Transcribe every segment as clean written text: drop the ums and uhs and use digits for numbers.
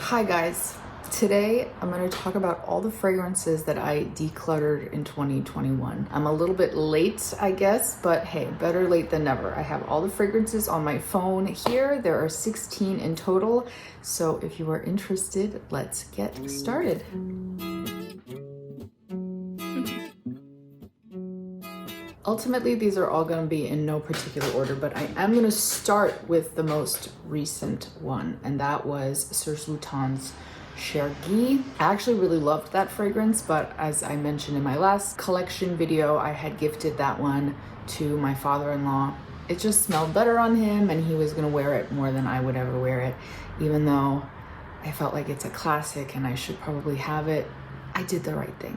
Hi guys, today I'm going to talk about all the fragrances that I decluttered in 2021. I'm a little bit late, I guess, but hey, better late than never. I have all the fragrances on my phone here. There are 16 in total, so if you are interested, let's get started. Ultimately, these are all going to be in no particular order, but I am going to start with the most recent one, and that was Serge Lutens' Chergui. I actually really loved that fragrance, but as I mentioned in my last collection video, I had gifted that one to my father-in-law. It just smelled better on him, and he was going to wear it more than I would ever wear it, even though I felt like it's a classic and I should probably have it. I did the right thing.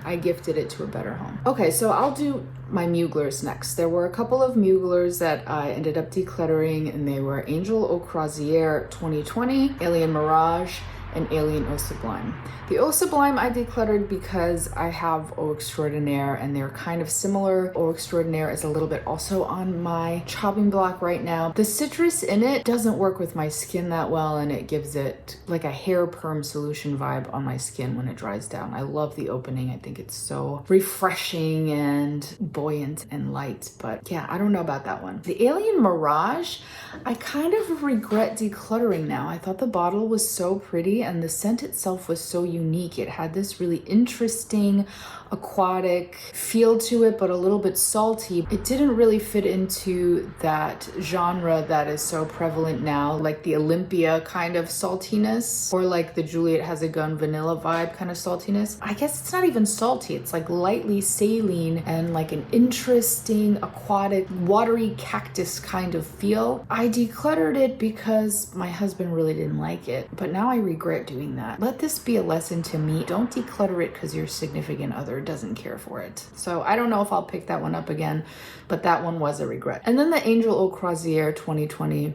I gifted it to a better home. Okay, so I'll do my Muglers next. There were a couple of Muglers that I ended up decluttering, and they were Angel Au Croisière 2020, Alien Mirage, and Alien Eau Sublime. The Eau Sublime I decluttered because I have Eau Extraordinaire and they're kind of similar. Eau Extraordinaire is a little bit also on my chopping block right now. The citrus in it doesn't work with my skin that well, and it gives it like a hair perm solution vibe on my skin when it dries down. I love the opening. I think it's so refreshing and buoyant and light, but yeah, I don't know about that one. The Alien Mirage, I kind of regret decluttering now. I thought the bottle was so pretty and the scent itself was so unique. It had this really interesting aquatic feel to it, but a little bit salty. It didn't really fit into that genre that is so prevalent now, like the Olympia kind of saltiness, or like the Juliet Has a Gun vanilla vibe kind of saltiness. I guess it's not even salty. It's like lightly saline and like an interesting aquatic, watery cactus kind of feel. I decluttered it because my husband really didn't like it, but now I regret doing that. Let this be a lesson to me. Don't declutter it because your significant other doesn't care for it. So I don't know if I'll pick that one up again, but that one was a regret. And then the Angel Au Croisière 2020.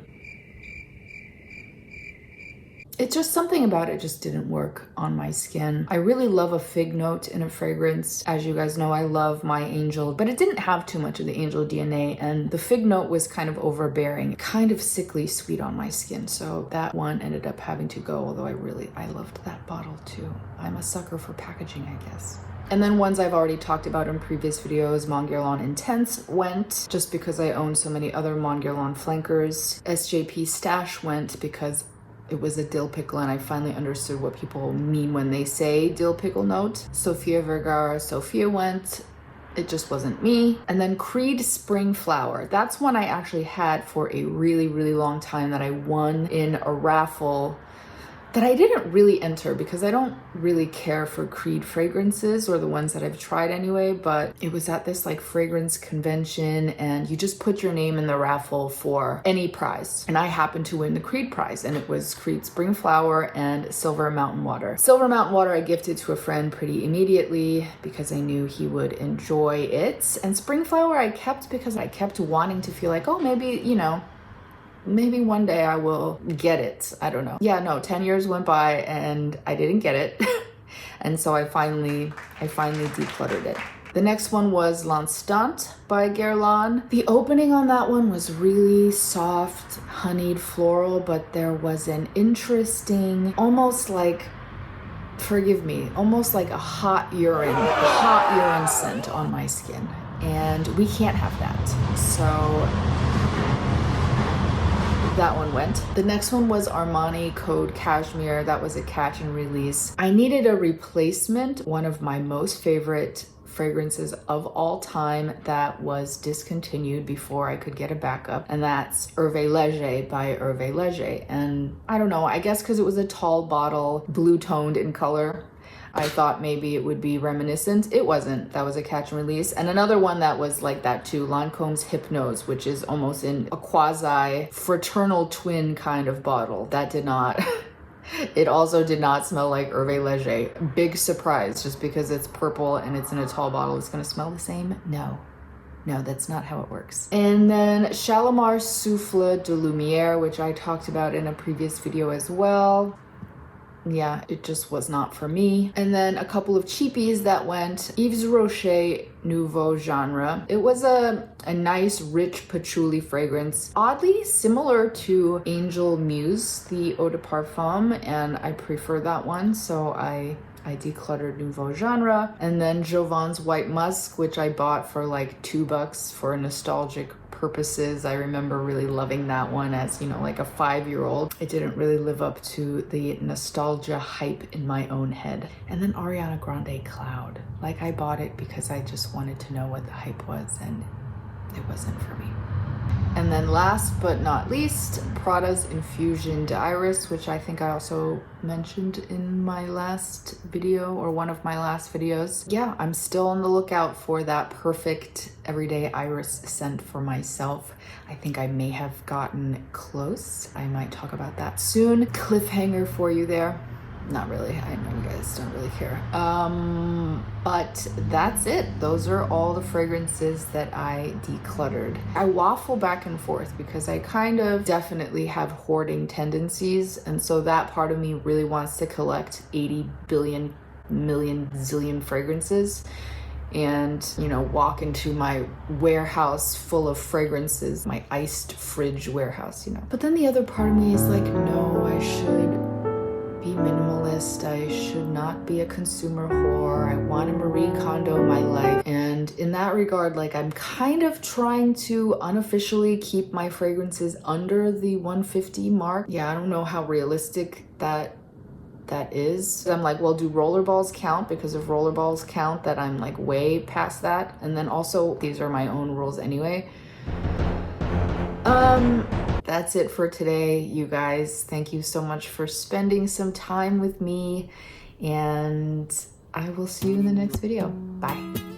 It's just something about it just didn't work on my skin. I really love a fig note in a fragrance. As you guys know, I love my Angel, but it didn't have too much of the Angel DNA, and the fig note was kind of overbearing, kind of sickly sweet on my skin. So that one ended up having to go, although I loved that bottle too. I'm a sucker for packaging, I guess. And then ones I've already talked about in previous videos, Mon Guerlain Intense went just because I own so many other Mon Guerlain flankers. SJP Stash went because it was a dill pickle, and I finally understood what people mean when they say dill pickle note. Sofia Vergara Sophia went. It just wasn't me. And then Creed Spring Flower. That's one I actually had for a really, really long time that I won in a raffle that I didn't really enter because I don't really care for Creed fragrances, or the ones that I've tried anyway, but it was at this like fragrance convention and you just put your name in the raffle for any prize. And I happened to win the Creed prize, and it was Creed Spring Flower and Silver Mountain Water. Silver Mountain Water I gifted to a friend pretty immediately because I knew he would enjoy it. And Spring Flower I kept because I kept wanting to feel like, oh, maybe, you know, maybe one day I will get it. I don't know. Yeah, no, 10 years went by and I didn't get it. And so I finally decluttered it. The next one was L'Instant by Guerlain. The opening on that one was really soft, honeyed floral, but there was an interesting, almost like, forgive me, almost like a hot urine scent on my skin. And we can't have that. So that one went. The next one was Armani Code Cashmere. That was a catch and release. I needed a replacement. One of my most favorite fragrances of all time that was discontinued before I could get a backup, and that's Hervé Leger by Hervé Leger. And I don't know, I guess because it was a tall bottle, blue toned in color, I thought maybe it would be reminiscent. It wasn't. That was a catch and release. And another one that was like that too, Lancome's Hypnose, which is almost in a quasi fraternal twin kind of bottle. That did not, it also did not smell like Hervé Leger. Big surprise, just because it's purple and it's in a tall bottle, it's gonna smell the same? No, that's not how it works. And then Shalimar Souffle de Lumière, which I talked about in a previous video as well. yeah, it just was not for me. And then a couple of cheapies that went Yves Rocher Nouveau Genre. It was a nice rich patchouli fragrance, oddly similar to Angel Muse, the eau de parfum, and I prefer that one, so I decluttered Nouveau Genre. And then Jovan's White Musk, which I bought for like $2 for nostalgic purposes. I remember really loving that one as, you know, like a 5-year-old. It didn't really live up to the nostalgia hype in my own head. And then Ariana Grande Cloud. Like, I bought it because I just wanted to know what the hype was, and it wasn't for me. And then last but not least, Prada's Infusion d'Iris, which I think I also mentioned in my last video, or one of my last videos. Yeah, I'm still on the lookout for that perfect everyday iris scent for myself. I think I may have gotten close. I might talk about that soon. Cliffhanger for you there. Not really, I know you guys don't really care. But that's it. Those are all the fragrances that I decluttered. I waffle back and forth because I kind of definitely have hoarding tendencies. And so that part of me really wants to collect 80 billion, million, zillion fragrances and, you know, walk into my warehouse full of fragrances, my iced fridge warehouse, you know. But then the other part of me is like, no, I should be minimalist. I should not be a consumer whore. I want to Marie Kondo my life. And in that regard, like, I'm kind of trying to unofficially keep my fragrances under the 150 mark. Yeah, I don't know how realistic that is. I'm like, well, do rollerballs count? Because if rollerballs count, that I'm like way past that. And then also, these are my own rules anyway. That's it for today, you guys. Thank you so much for spending some time with me, and I will see you in the next video. Bye.